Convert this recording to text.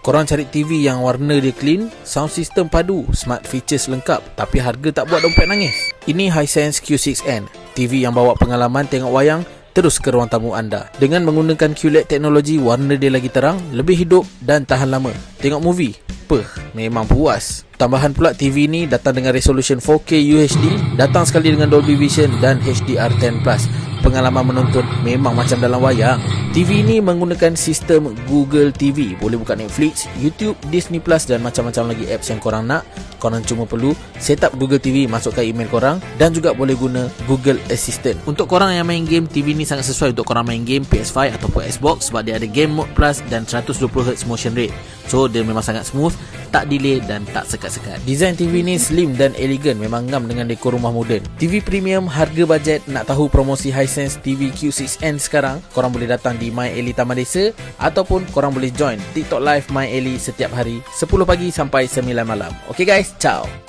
Korang cari TV yang warna dia clean, sound system padu, smart features lengkap, tapi harga tak buat dompet nangis. Ini Hisense Q6N, TV yang bawa pengalaman tengok wayang terus ke ruang tamu anda. Dengan menggunakan QLED teknologi, warna dia lagi terang, lebih hidup dan tahan lama. Tengok movie, memang puas. Tambahan pula, TV ni datang dengan resolution 4K UHD, datang sekali dengan Dolby Vision dan HDR10+. Pengalaman menonton memang macam dalam wayang. TV ni menggunakan sistem Google TV. Boleh buka Netflix, YouTube, Disney Plus dan macam-macam lagi apps yang korang nak. Korang cuma perlu set up Google TV, masukkan email korang dan juga boleh guna Google Assistant. Untuk korang yang main game, TV ni sangat sesuai untuk korang main game PS5 ataupun Xbox sebab dia ada Game Mode Plus dan 120Hz motion rate. So dia memang sangat smooth, tak delay dan tak sekat-sekat. Design TV ni slim dan elegan, memang ngam dengan dekor rumah moden. TV premium, harga bajet. Nak tahu promosi Hisense TV Q6N sekarang? Korang boleh datang di My Eli Taman Desa ataupun korang boleh join TikTok Live My Eli setiap hari 10 pagi sampai 9 malam. Okay guys, ciao.